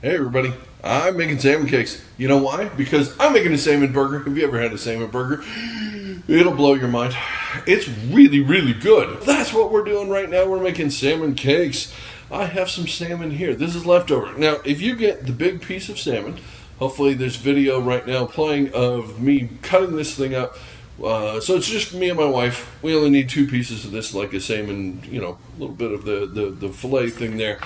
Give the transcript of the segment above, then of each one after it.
Hey everybody, I'm making salmon cakes. You know why? Because I'm making a salmon burger. Have you ever had a salmon burger? It'll blow your mind. It's really, really good. That's what we're doing right now. We're making salmon cakes. I have some salmon here. This is leftover. Now, if you get the big piece of salmon, hopefully there's video right now playing of me cutting this thing up. So it's just me and my wife. We only need 2 pieces of this, like a salmon, a little bit of the fillet thing there.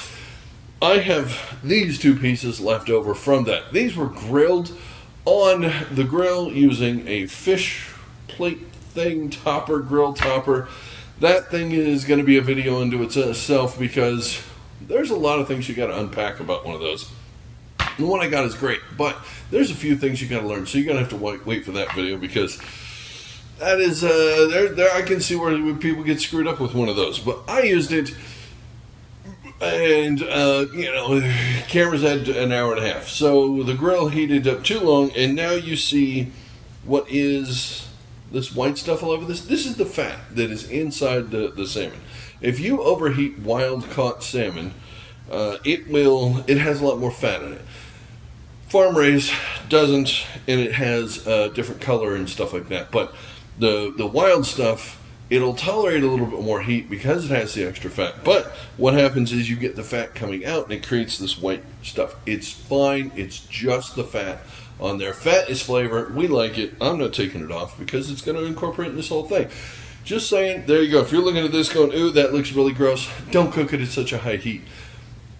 I have these 2 pieces left over from that. These were grilled on the grill using a fish plate thing, grill topper. That thing is going to be a video unto itself because there's a lot of things you got to unpack about one of those. The one I got is great, but there's a few things you got to learn, so you're going to have to wait for that video because that is, there I can see where people get screwed up with one of those. But I used it, and, cameras had an hour and a half. So the grill heated up too long, and now you see what is this white stuff all over this. This is the fat that is inside the salmon. If you overheat wild-caught salmon, it has a lot more fat in it. Farm raised doesn't, and it has a different color and stuff like that. But the wild stuff, it'll tolerate a little bit more heat because it has the extra fat. But what happens is you get the fat coming out and it creates this white stuff. It's fine. It's just the fat on there. Fat is flavor. We like it. I'm not taking it off because it's going to incorporate in this whole thing. Just saying, there you go. If you're looking at this going, ooh, that looks really gross, don't cook it at such a high heat.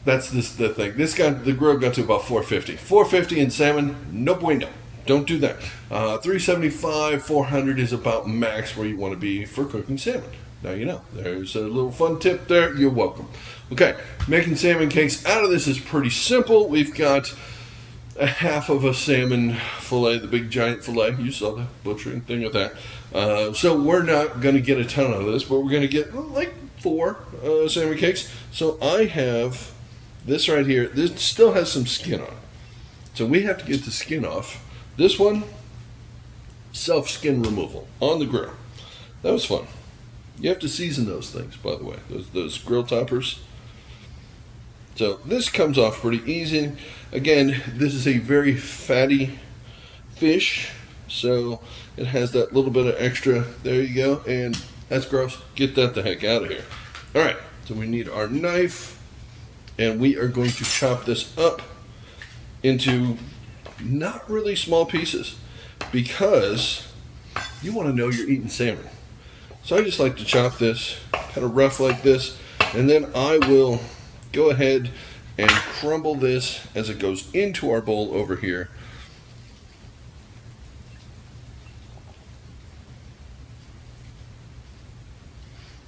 That's the thing. The grill got to about 450. 450 in salmon, no bueno. Don't do that. 375, 400 is about max where you want to be for cooking salmon. Now you know. There's a little fun tip there. You're welcome. Okay, making salmon cakes out of this is pretty simple. We've got a half of a salmon fillet, the big giant fillet. You saw the butchering thing with that. So we're not going to get a ton out of this, but we're going to get like 4 salmon cakes. So I have this right here. This still has some skin on it. So we have to get the skin off. This one, self-skin removal on the grill. That was fun. You have to season those things, by the way, those grill toppers. So this comes off pretty easy. Again, this is a very fatty fish, so it has that little bit of extra. There you go, and that's gross. Get that the heck out of here. All right, so we need our knife, and we are going to chop this up into not really small pieces because you want to know you're eating salmon. So I just like to chop this kind of rough like this, and then I will go ahead and crumble this as it goes into our bowl over here.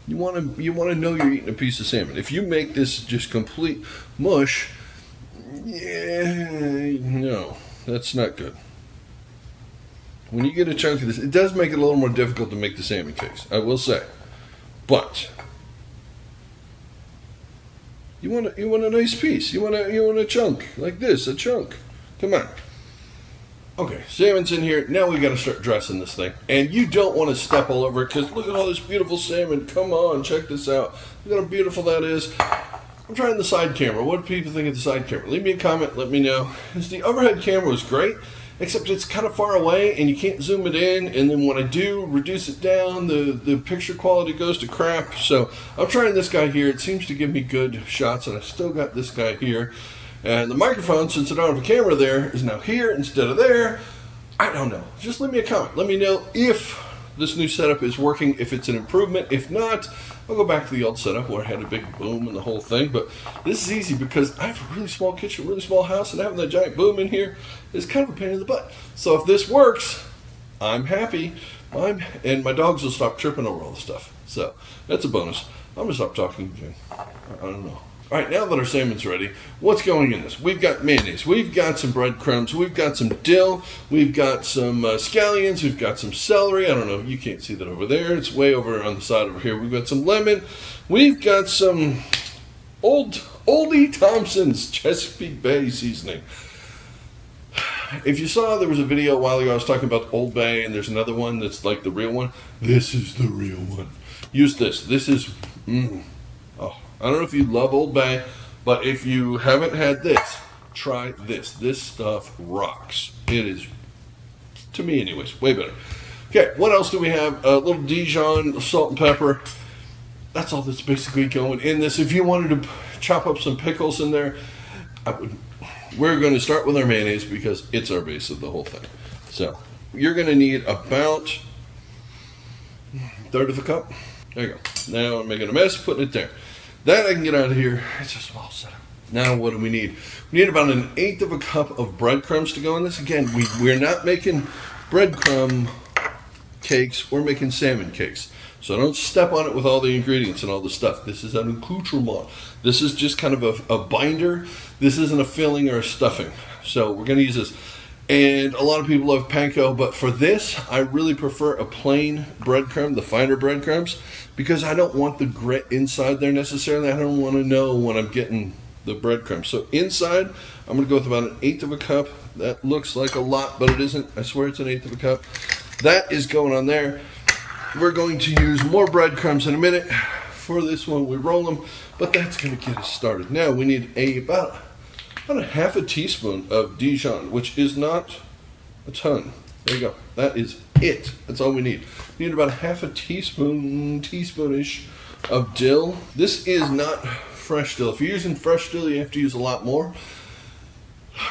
You want to know you're eating a piece of salmon. If you make this just complete mush, no, that's not good. When you get a chunk of this, it does make it a little more difficult to make the salmon cakes, I will say. But you want a nice piece. You want a chunk like this, a chunk. Come on. Okay, salmon's in here. Now we got to start dressing this thing. And you don't want to step all over it because look at all this beautiful salmon. Come on, check this out. Look at how beautiful that is. I'm trying the side camera. What do people think of the side camera? Leave me a comment. Let me know. Because the overhead camera was great, except it's kind of far away and you can't zoom it in. And then when I do reduce it down, the picture quality goes to crap. So I'm trying this guy here. It seems to give me good shots, and I still got this guy here. And the microphone, since I don't have a camera there, is now here instead of there. I don't know. Just leave me a comment. Let me know if this new setup is working, if it's an improvement. If not, I'll go back to the old setup where I had a big boom and the whole thing. But this is easy because I have a really small kitchen, really small house, and having that giant boom in here is kind of a pain in the butt. So if this works, I'm happy. And my dogs will stop tripping over all the stuff. So that's a bonus. I'm going to stop talking again. I don't know. All right, now that our salmon's ready, what's going in this? We've got mayonnaise, we've got some breadcrumbs, we've got some dill, we've got some scallions, we've got some celery. I don't know, you can't see that over there. It's way over on the side over here. We've got some lemon. We've got some Oldie Thompson's Chesapeake Bay Seasoning. If you saw, there was a video a while ago I was talking about Old Bay, and there's another one that's like the real one. This is the real one. Use this. This is, oh. I don't know if you love Old Bay, but if you haven't had this, try this. This stuff rocks. It is, to me anyways, way better. Okay, what else do we have? A little Dijon, salt and pepper. That's all that's basically going in this. If you wanted to chop up some pickles in there, I would. We're going to start with our mayonnaise because it's our base of the whole thing. So you're going to need about a third of a cup. There you go. Now I'm making a mess, putting it there. That I can get out of here. It's a small setup. Now what do we need? We need about an eighth of a cup of breadcrumbs to go in this. Again, we're not making breadcrumb cakes. We're making salmon cakes. So don't step on it with all the ingredients and all the stuff. This is an accoutrement. This is just kind of a binder. This isn't a filling or a stuffing. So we're going to use this. And a lot of people love panko, but for this, I really prefer a plain breadcrumb, the finer breadcrumbs, because I don't want the grit inside there necessarily. I don't want to know when I'm getting the breadcrumbs. So inside, I'm going to go with about an eighth of a cup. That looks like a lot, but it isn't. I swear it's an eighth of a cup. That is going on there. We're going to use more breadcrumbs in a minute. For this one, we roll them, but that's going to get us started. Now we need about a half a teaspoon of Dijon, which is not a ton. There you go. That is it. That's all we need. We need about a half a teaspoonish of dill. This is not fresh dill. If you're using fresh dill, you have to use a lot more.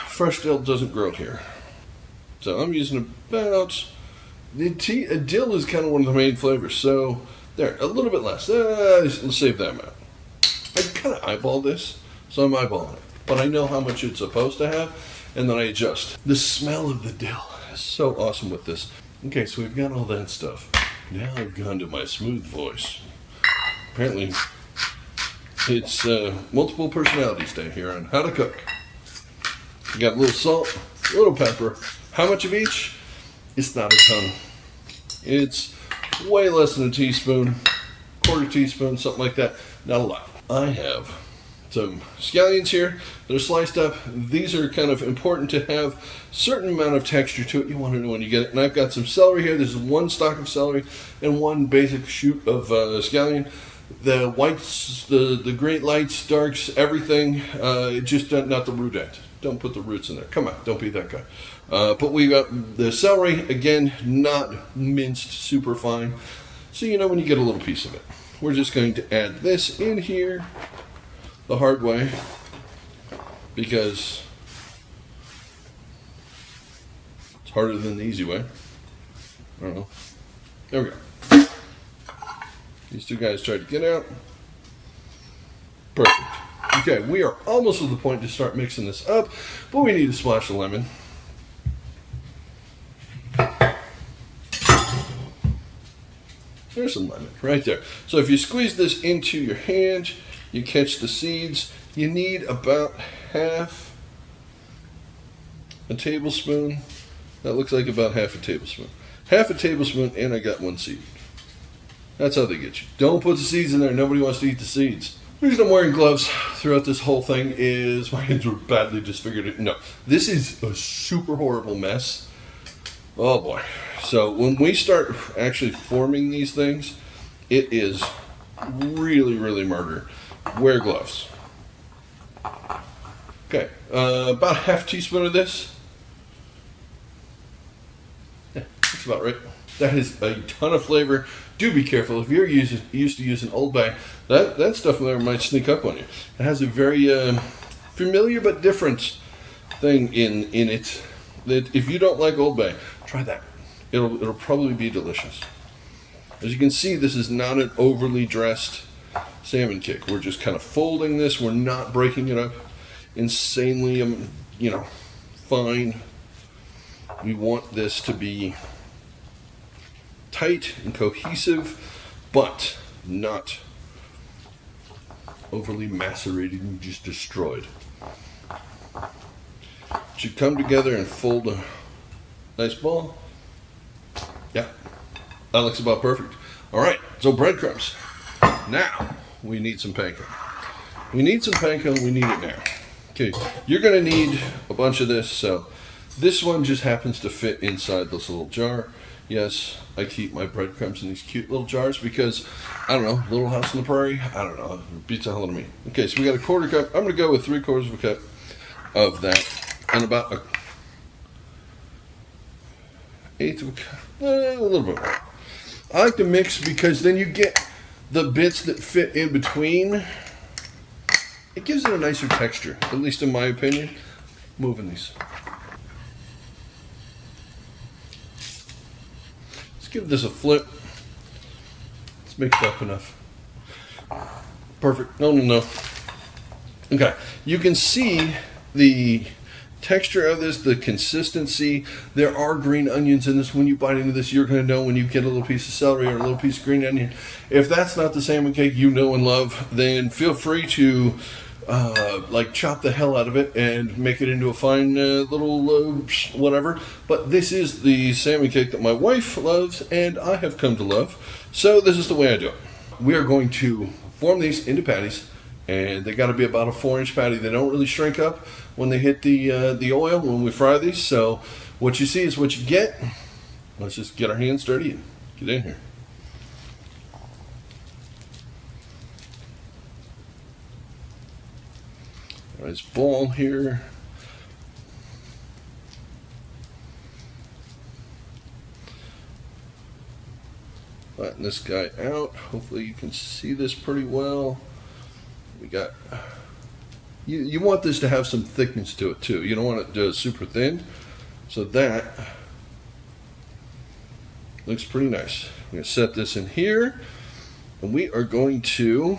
Fresh dill doesn't grow here. So I'm using about... dill is kind of one of the main flavors, so there, a little bit less. Let's save that amount. I kind of eyeball this, so I'm eyeballing it. But I know how much it's supposed to have, and then I adjust. The smell of the dill is so awesome with this. Okay, so we've got all that stuff. Now I've gone to my smooth voice. Apparently, it's multiple personalities day here on how to cook. We got a little salt, a little pepper. How much of each? It's not a ton. It's way less than a teaspoon, quarter teaspoon, something like that. Not a lot. I have some scallions here that are sliced up. These are kind of important to have a certain amount of texture to it. You want to know when you get it. And I've got some celery here. There's one stalk of celery and one basic shoot of scallion. The whites, the great lights, darks, everything, just not the root end. Don't put the roots in there. Come on, don't be that guy. But we got the celery, again, not minced super fine. So you know when you get a little piece of it. We're just going to add this in here the hard way because it's harder than the easy way. I don't know. There we go. These two guys tried to get out. Perfect. Okay, we are almost at the point to start mixing this up, but we need a splash of lemon. There's some lemon right there. So if you squeeze this into your hand, you catch the seeds. You need about half a tablespoon. That looks like about half a tablespoon. Half a tablespoon, and I got one seed. That's how they get you. Don't put the seeds in there. Nobody wants to eat the seeds. The reason I'm wearing gloves throughout this whole thing is my hands were badly disfigured. No, this is a super horrible mess. Oh boy. So when we start actually forming these things, it is really, really murder. Wear gloves. Okay, about half a teaspoon of this. Yeah, that's about right. That is a ton of flavor. Do be careful. If you're used to using Old Bay, that stuff there might sneak up on you. It has a very familiar but different thing in it. That if you don't like Old Bay, try that. It'll probably be delicious. As you can see, this is not an overly dressed salmon cake. We're just kind of folding this. We're not breaking it up insanely, fine. We want this to be tight and cohesive, but not overly macerated and just destroyed. It should come together and fold a nice ball. Yeah, that looks about perfect. All right, so breadcrumbs. Now we need some panko. We need some panko. We need it now. Okay, you're going to need a bunch of this. So this one just happens to fit inside this little jar. Yes, I keep my breadcrumbs in these cute little jars because, I don't know, Little House on the Prairie, I don't know, it beats the hell out of me. Okay, so we got a quarter cup. I'm going to go with 3/4 of a cup of that, and about a eighth of a little bit more. I like to mix because then you get the bits that fit in between. It gives it a nicer texture, at least in my opinion. Moving these. Let's give this a flip. Let's mix it up enough. Perfect. No. Okay. You can see the texture of this, the consistency. There are green onions in this. When you bite into this, you're going to know when you get a little piece of celery or a little piece of green onion. If that's not the salmon cake you know and love, then feel free to like chop the hell out of it and make it into a fine little whatever. But this is the salmon cake that my wife loves and I have come to love. So this is the way I do it. We are going to form these into patties, and they got to be about a 4-inch patty. They don't really shrink up when they hit the oil when we fry these. So what you see is what you get. Let's just get our hands dirty and get in here. Nice ball here. Flatten this guy out. Hopefully you can see this pretty well. We got, you want this to have some thickness to it too. You don't want it super thin. So that looks pretty nice. I'm going to set this in here, and we are going to,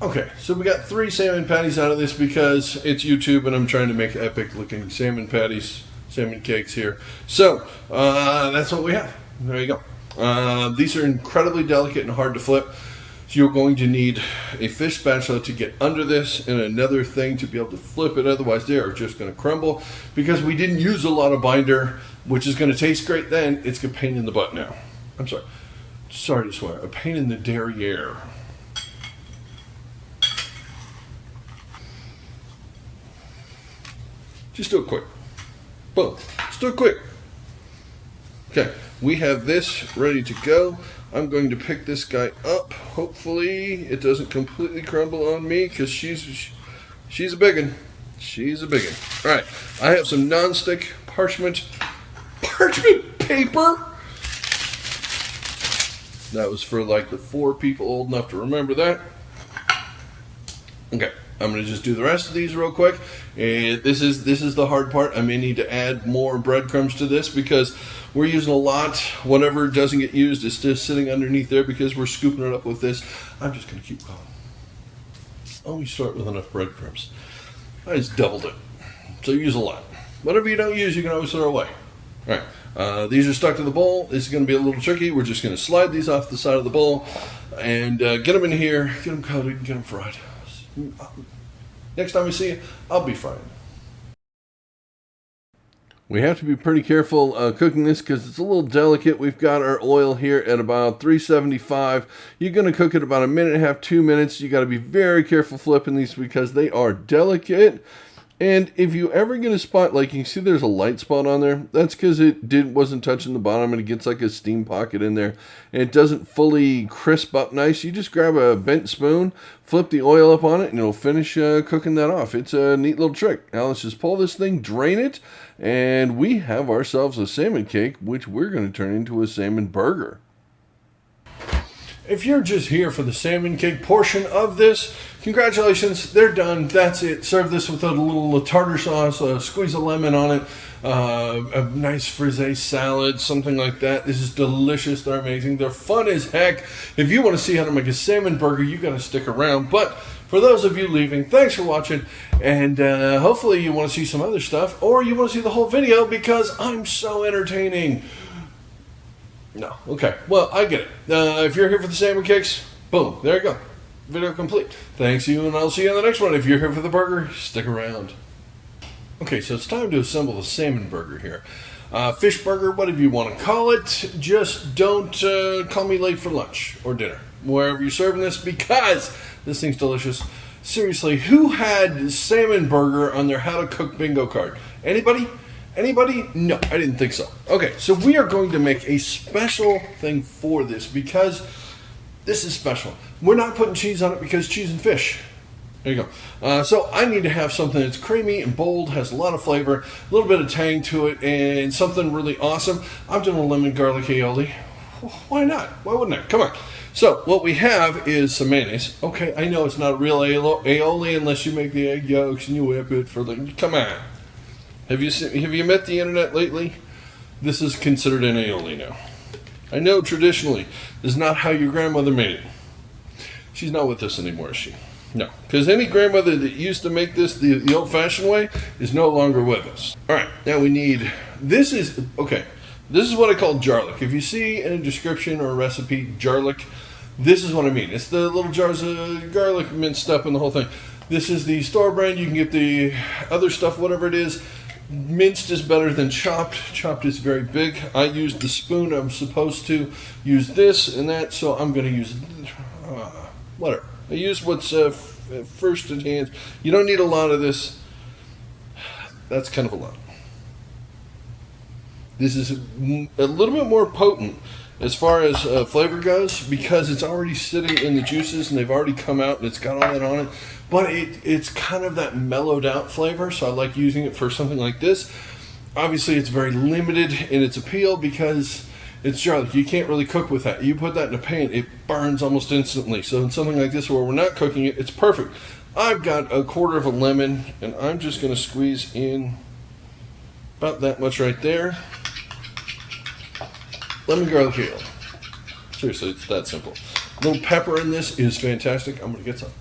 okay, so we got 3 salmon patties out of this because it's YouTube and I'm trying to make epic looking salmon patties, salmon cakes here. So that's what we have. There you go. These are incredibly delicate and hard to flip. So you're going to need a fish spatula to get under this and another thing to be able to flip it. Otherwise they are just going to crumble because we didn't use a lot of binder, which is going to taste great then. It's a pain in the butt now. I'm sorry to swear, a pain in the derriere. Just do it quick. Boom. Just do it quick. Okay, we have this ready to go. I'm going to pick this guy up. Hopefully it doesn't completely crumble on me because she's a big one. She's a big one. All right, I have some nonstick parchment paper. That was for like the 4 people old enough to remember that. Okay, I'm going to just do the rest of these real quick. And this is the hard part. I may need to add more breadcrumbs to this because we're using a lot. Whatever doesn't get used is just sitting underneath there because we're scooping it up with this. I'm just going to keep going. Always start with enough breadcrumbs. I just doubled it. So use a lot. Whatever you don't use, you can always throw away. All right. These are stuck to the bowl. This is going to be a little tricky. We're just going to slide these off the side of the bowl and get them in here, get them coated, get them fried. Next time we see you, I'll be frying. We have to be pretty careful cooking this because it's a little delicate. We've got our oil here at about 375. You're going to cook it about 1.5 to 2 minutes. You got to be very careful flipping these because they are delicate. And if you ever get a spot, like you can see there's a light spot on there, that's because it wasn't touching the bottom and it gets like a steam pocket in there. And it doesn't fully crisp up nice. You just grab a bent spoon, flip the oil up on it, and it'll finish cooking that off. It's a neat little trick. Now let's just pull this thing, drain it, and we have ourselves a salmon cake, which we're going to turn into a salmon burger. If you're just here for the salmon cake portion of this, congratulations, they're done. That's it. Serve this with a little tartar sauce, squeeze a lemon on it, a nice frisee salad, something like that. This is delicious. They're amazing. They're fun as heck. If you want to see how to make a salmon burger, you got to stick around. But for those of you leaving, thanks for watching. And hopefully you want to see some other stuff, or you want to see the whole video because I'm so entertaining. No. Okay. Well, I get it. If you're here for the salmon cakes, boom, there you go. Video complete. Thanks you, and I'll see you on the next one. If you're here for the burger, stick around. Okay, so it's time to assemble the salmon burger here. Fish burger, whatever you want to call it. Just don't call me late for lunch or dinner, wherever you're serving this, because this thing's delicious. Seriously, who had salmon burger on their how to cook bingo card? Anybody? Anybody? No, I didn't think so. Okay, so we are going to make a special thing for this because this is special. We're not putting cheese on it because cheese and fish. There you go. So I need to have something that's creamy and bold, has a lot of flavor, a little bit of tang to it, and something really awesome. I'm doing a lemon garlic aioli. Why not? Why wouldn't I? Come on. So what we have is some mayonnaise. Okay, I know it's not a real aioli unless you make the egg yolks and you whip it for the... Come on. Have you met the internet lately? This is considered an aioli now. I know traditionally this is not how your grandmother made it. She's not with us anymore, is she? No, because any grandmother that used to make this the old-fashioned way is no longer with us. All right, now we need, this is what I call Jarlic. If you see in a description or a recipe, Jarlic, this is what I mean. It's the little jars of garlic minced up and the whole thing. This is the store brand. You can get the other stuff, whatever it is. Minced is better than chopped. Chopped is very big. I used the spoon. I'm supposed to use this and that, so I'm going to use whatever. I use what's first at hand. You don't need a lot of this. That's kind of a lot. This is a little bit more potent as far as flavor goes because it's already sitting in the juices and they've already come out and it's got all that on it. But it's kind of that mellowed out flavor, so I like using it for something like this. Obviously, it's very limited in its appeal because it's garlic. You can't really cook with that. You put that in a pan, it burns almost instantly. So in something like this where we're not cooking it, it's perfect. I've got a quarter of a lemon, and I'm just going to squeeze in about that much right there. Lemon garlic aioli. Seriously, it's that simple. A little pepper in this is fantastic. I'm going to get some.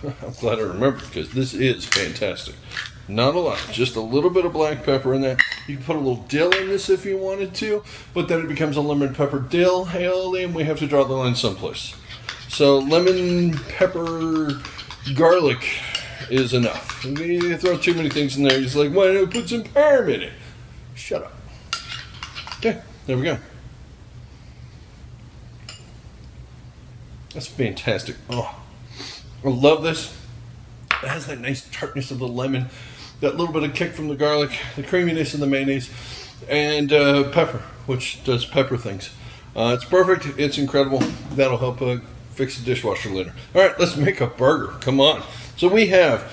I'm glad I remembered because this is fantastic. Not a lot, just a little bit of black pepper in there. You can put a little dill in this if you wanted to, but then it becomes a lemon pepper dill aioli, and we have to draw the line someplace. So lemon, pepper, garlic is enough. You throw too many things in there, you're just like, why don't I put some parm in it? Shut up. Okay, there we go. That's fantastic. Oh, I love this. It has that nice tartness of the lemon, that little bit of kick from the garlic, the creaminess of the mayonnaise, and pepper, which does pepper things. It's perfect. It's incredible. That'll help fix the dishwasher later. All right, let's make a burger. Come on. So we have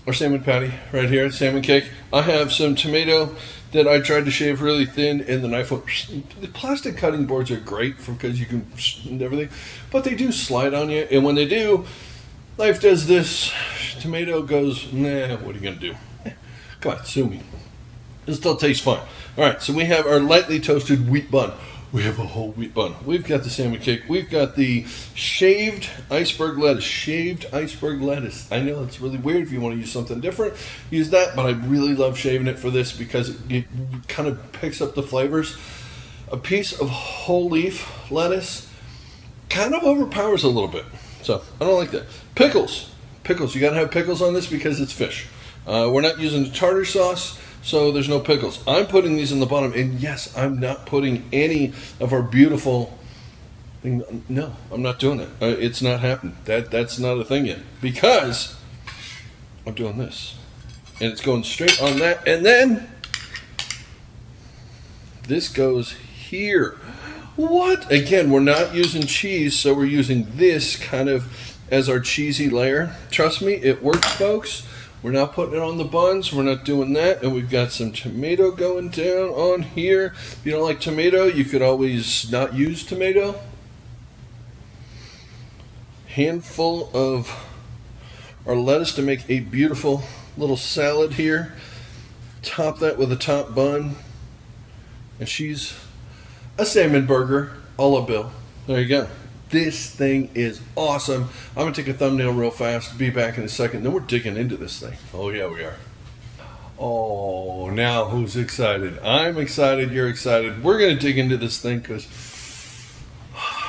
our salmon patty right here, salmon cake. I have some tomato that I tried to shave really thin, and the knife. The plastic cutting boards are great because you can and everything, but they do slide on you, and when they do, life does this. Tomato goes, nah, what are you going to do? Come on, sue me. It still tastes fine. All right, so we have our lightly toasted wheat bun. We have a whole wheat bun. We've got the salmon cake. We've got the shaved iceberg lettuce. Shaved iceberg lettuce. I know it's really weird if you want to use something different. Use that, but I really love shaving it for this because it kind of picks up the flavors. A piece of whole leaf lettuce kind of overpowers a little bit. So I don't like that. Pickles. Pickles. You got to have pickles on this because it's fish. We're not using the tartar sauce, so there's no pickles. I'm putting these in the bottom, and yes, I'm not putting any of our beautiful thing. No, I'm not doing it. It's not happening. That's not a thing yet because I'm doing this, and it's going straight on that, and then this goes here. What? Again, we're not using cheese, so we're using this kind of as our cheesy layer. Trust me, it works, folks. We're not putting it on the buns. We're not doing that. And we've got some tomato going down on here. If you don't like tomato, you could always not use tomato. Handful of our lettuce to make a beautiful little salad here. Top that with a top bun. And she's a salmon burger a la Bill. There you go. This thing is awesome. I'm going to take a thumbnail real fast. Be back in a second. Then we're digging into this thing. Oh, yeah, we are. Oh, now who's excited? I'm excited. You're excited. We're going to dig into this thing because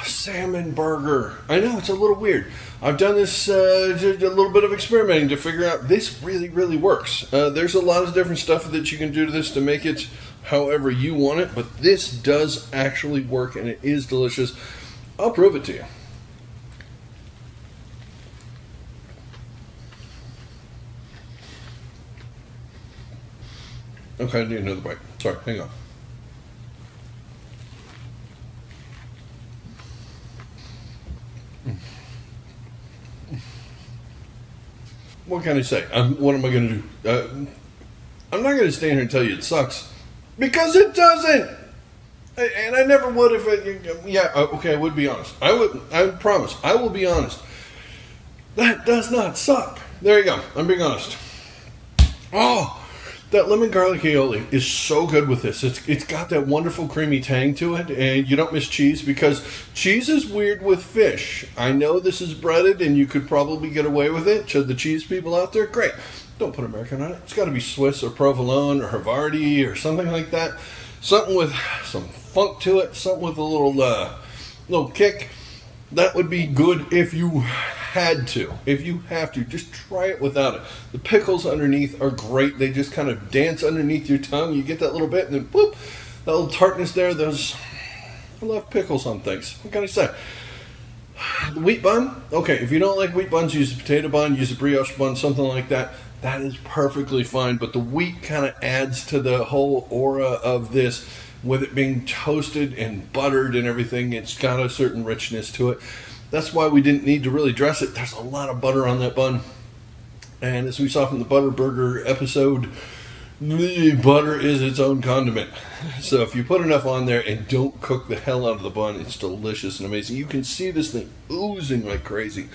salmon burger. I know, it's a little weird. I've done this a little bit of experimenting to figure out this really, really works. There's a lot of different stuff that you can do to this to make it however you want it, but this does actually work and it is delicious. I'll prove it to you. Okay, I need another bite. Sorry, hang on. what can I say? What am I going to do? I'm not going to stand here and tell you it sucks, because it doesn't. And I never would if okay, I would be honest. I promise, I will be honest. That does not suck. There you go. I'm being honest. Oh, that lemon garlic aioli is so good with this. It's got that wonderful creamy tang to it, and you don't miss cheese, because cheese is weird with fish. I know this is breaded, and you could probably get away with it. To the cheese people out there, great. Don't put American on it. It's got to be Swiss or provolone or Havarti or something like that. Something with some funk to it. Something with a little kick. That would be good if you had to. If you have to, just try it without it. The pickles underneath are great. They just kind of dance underneath your tongue. You get that little bit, and then whoop, that little tartness there. I love pickles on things. What can I say? The wheat bun. Okay, if you don't like wheat buns, use a potato bun, use a brioche bun, something like that. That is perfectly fine. But the wheat kind of adds to the whole aura of this. With it being toasted and buttered and everything, it's got a certain richness to it. That's why we didn't need to really dress it. There's a lot of butter on that bun. And as we saw from the Butter Burger episode, the butter is its own condiment. So if you put enough on there and don't cook the hell out of the bun, it's delicious and amazing. You can see this thing oozing like crazy.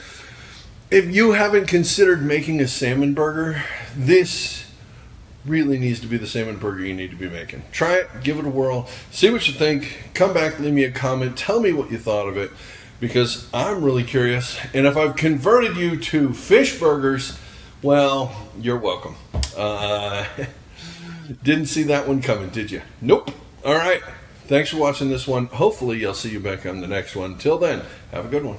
If you haven't considered making a salmon burger, this really needs to be the salmon burger you need to be making. Try it, give it a whirl, see what you think, come back, leave me a comment, tell me what you thought of it, because I'm really curious. And if I've converted you to fish burgers, well, you're welcome. Didn't see that one coming, did you? Nope. All right. Thanks for watching this one. Hopefully I'll see you back on the next one. Till then, have a good one.